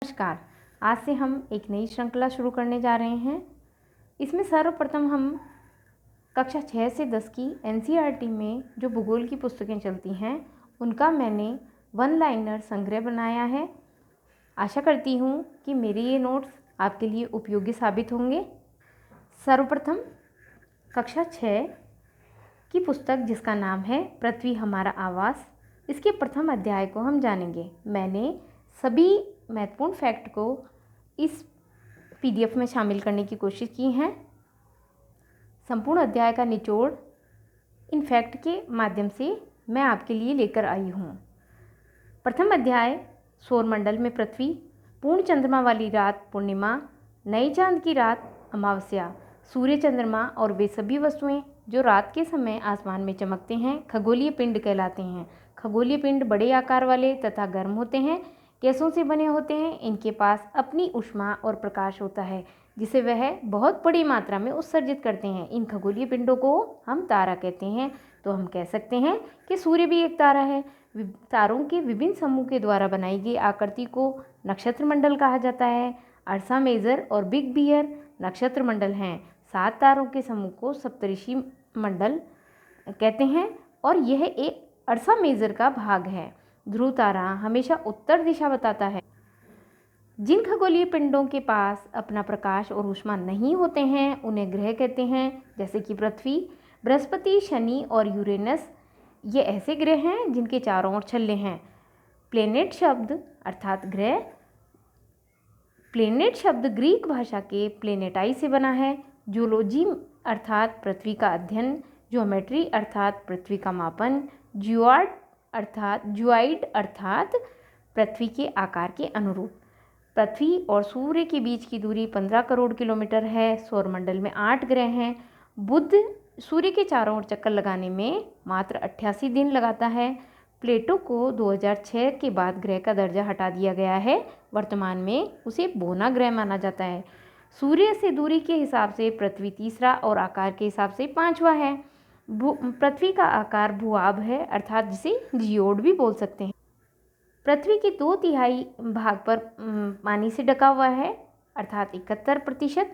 नमस्कार। आज से हम एक नई श्रृंखला शुरू करने जा रहे हैं। इसमें सर्वप्रथम हम कक्षा 6 से 10 की एनसीईआरटी में जो भूगोल की पुस्तकें चलती हैं उनका मैंने वन लाइनर संग्रह बनाया है। आशा करती हूँ कि मेरे ये नोट्स आपके लिए उपयोगी साबित होंगे। सर्वप्रथम कक्षा 6 की पुस्तक जिसका नाम है पृथ्वी हमारा आवास, इसके प्रथम अध्याय को हम जानेंगे। मैंने सभी महत्वपूर्ण फैक्ट को इस पीडीएफ में शामिल करने की कोशिश की है। संपूर्ण अध्याय का निचोड़ इन फैक्ट के माध्यम से मैं आपके लिए लेकर आई हूँ। प्रथम अध्याय सौरमंडल में पृथ्वी, पूर्ण चंद्रमा वाली रात पूर्णिमा, नए चांद की रात अमावस्या, सूर्य, चंद्रमा और वे सभी वस्तुएं जो रात के समय आसमान में चमकते हैं खगोलीय पिंड कहलाते हैं। खगोलीय पिंड बड़े आकार वाले तथा गर्म होते हैं, गैसों से बने होते हैं। इनके पास अपनी ऊष्मा और प्रकाश होता है जिसे वह बहुत बड़ी मात्रा में उत्सर्जित करते हैं। इन खगोलीय पिंडों को हम तारा कहते हैं। तो हम कह सकते हैं कि सूर्य भी एक तारा है। तारों के विभिन्न समूह के द्वारा बनाई गई आकृति को नक्षत्र मंडल कहा जाता है। अर्सा मेजर और बिग बियर नक्षत्र मंडल हैं। 7 तारों के समूह को सप्तऋषि मंडल कहते हैं और यह एक अर्सा मेजर का भाग है। ध्रुव तारा हमेशा उत्तर दिशा बताता है। जिन खगोलीय पिंडों के पास अपना प्रकाश और ऊष्मा नहीं होते हैं उन्हें ग्रह कहते हैं, जैसे कि पृथ्वी, बृहस्पति, शनि और यूरेनस। ये ऐसे ग्रह हैं जिनके चारों ओर छल्ले हैं। प्लेनेट शब्द अर्थात ग्रह, प्लेनेट शब्द ग्रीक भाषा के प्लेनेटाई से बना है। जूलॉजी अर्थात पृथ्वी का अध्ययन, ज्योमेट्री अर्थात पृथ्वी का मापन, ज्यूआइड अर्थात पृथ्वी के आकार के अनुरूप। पृथ्वी और सूर्य के बीच की दूरी 15 करोड़ किलोमीटर है। सौरमंडल में 8 ग्रह हैं। बुध सूर्य के चारों ओर चक्कर लगाने में मात्र 88 दिन लगाता है। प्लेटो को 2006 के बाद ग्रह का दर्जा हटा दिया गया है। वर्तमान में उसे बौना ग्रह माना जाता है। सूर्य से दूरी के हिसाब से पृथ्वी तीसरा और आकार के हिसाब से 5वां है। पृथ्वी का आकार भूआब है अर्थात जिसे जियोड भी बोल सकते हैं। पृथ्वी के 2/3 भाग पर पानी से ढका हुआ है अर्थात 71%।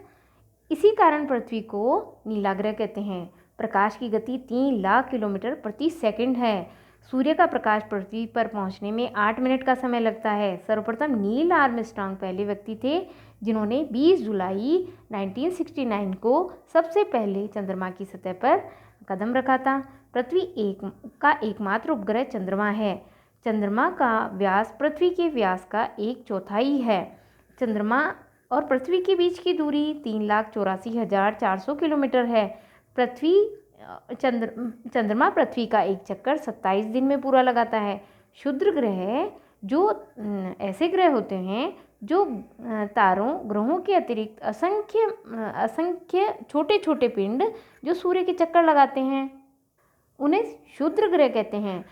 इसी कारण पृथ्वी को नीला ग्रह कहते हैं। प्रकाश की गति 3 लाख किलोमीटर प्रति सेकंड है। सूर्य का प्रकाश पृथ्वी पर पहुंचने में 8 मिनट का समय लगता है। सर्वप्रथम नील आर्मस्ट्रांग पहले व्यक्ति थे जिन्होंने 20 जुलाई 1969 को सबसे पहले चंद्रमा की सतह पर कदम रखा था। पृथ्वी का एकमात्र उपग्रह चंद्रमा है। चंद्रमा का व्यास पृथ्वी के व्यास का 1/4 है। चंद्रमा और पृथ्वी के बीच की दूरी 3,84,400 किलोमीटर है। चंद्रमा पृथ्वी का एक चक्कर 27 दिन में पूरा लगाता है। क्षुद्र ग्रह जो ऐसे ग्रह होते हैं जो तारों ग्रहों के अतिरिक्त असंख्य छोटे छोटे पिंड जो सूर्य के चक्कर लगाते हैं उन्हें क्षुद्र ग्रह कहते हैं।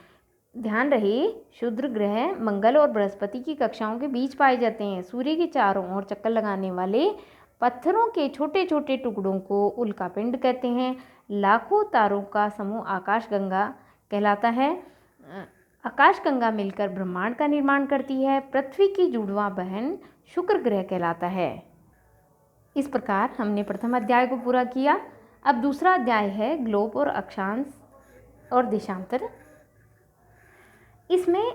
ध्यान रहे, क्षुद्र ग्रह मंगल और बृहस्पति की कक्षाओं के बीच पाए जाते हैं। सूर्य के चारों ओर चक्कर लगाने वाले पत्थरों के छोटे छोटे टुकड़ों को उल्कापिंड कहते हैं। लाखों तारों का समूह आकाशगंगा कहलाता है। आकाशगंगा मिलकर ब्रह्मांड का निर्माण करती है। पृथ्वी की जुड़वां बहन शुक्र ग्रह कहलाता है। इस प्रकार हमने प्रथम अध्याय को पूरा किया। अब दूसरा अध्याय है ग्लोब और अक्षांश और देशांतर। इसमें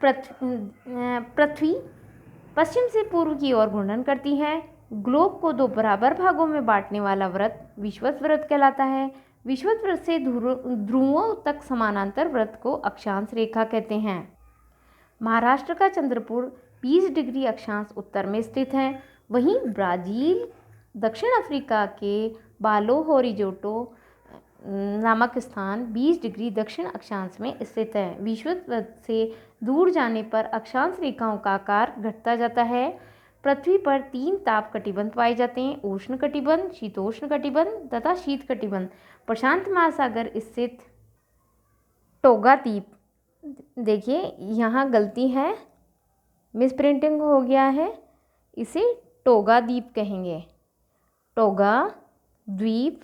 पृथ्वी पश्चिम से पूर्व की ओर घूर्णन करती है। ग्लोब को 2 बराबर भागों में बांटने वाला वृत्त विषुवत वृत्त कहलाता है। विषुवत वृत्त से ध्रुवों तक समानांतर वृत्त को अक्षांश रेखा कहते हैं। महाराष्ट्र का चंद्रपुर 20 डिग्री अक्षांश उत्तर में स्थित है। वहीं ब्राज़ील दक्षिण अफ्रीका के बालो होरिज़ोंटो नामक स्थान 20 डिग्री दक्षिण अक्षांश में स्थित है। विषुवत वृत्त से दूर जाने पर अक्षांश रेखाओं का आकार घटता जाता है। पृथ्वी पर 3 ताप कटिबंध पाए जाते हैं, उष्ण कटिबंध, शीतोष्ण कटिबंध तथा शीत कटिबंध। प्रशांत महासागर स्थित टोगा द्वीप, देखिए यहाँ गलती है, मिस प्रिंटिंग हो गया है, इसे टोगा द्वीप कहेंगे। टोगा द्वीप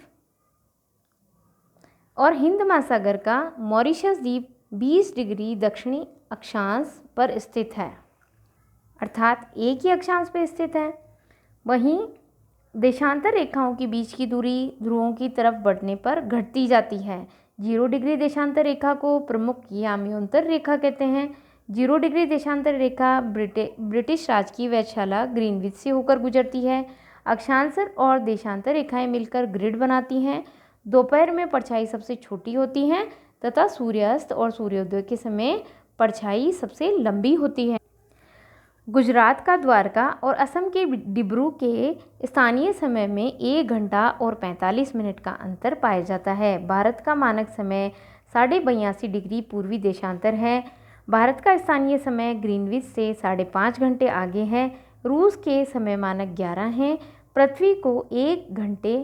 और हिंद महासागर का मॉरिशस द्वीप 20 डिग्री दक्षिणी अक्षांश पर स्थित है। अर्थात एक ही अक्षांश पे स्थित है। वहीं देशांतर रेखाओं के बीच की दूरी ध्रुवों की तरफ बढ़ने पर घटती जाती है। 0 डिग्री देशांतर रेखा को प्रमुख याम्योन्तर रेखा कहते हैं। 0 डिग्री देशांतर रेखा ब्रिटिश राज की वेधशाला ग्रीनविच से होकर गुजरती है। अक्षांतर और देशांतर रेखाएं मिलकर ग्रिड बनाती हैं। दोपहर में परछाई सबसे छोटी होती है तथा सूर्यास्त और सूर्योदय के समय परछाई सबसे लंबी होती है। गुजरात का द्वारका और असम के डिब्रू के स्थानीय समय में 1 घंटा और 45 मिनट का अंतर पाया जाता है। भारत का मानक समय 82.5 डिग्री पूर्वी देशांतर है। भारत का स्थानीय समय ग्रीनविच से 5.5 घंटे आगे है। रूस के समय मानक 11 हैं। पृथ्वी को 1 घंटे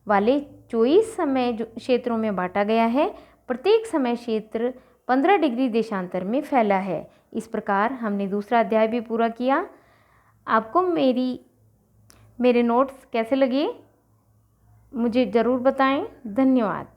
वाले 24 समय क्षेत्रों में बांटा गया है। प्रत्येक समय क्षेत्र 15 डिग्री देशांतर में फैला है। इस प्रकार हमने दूसरा अध्याय भी पूरा किया। आपको मेरे नोट्स कैसे लगे मुझे ज़रूर बताएं। धन्यवाद।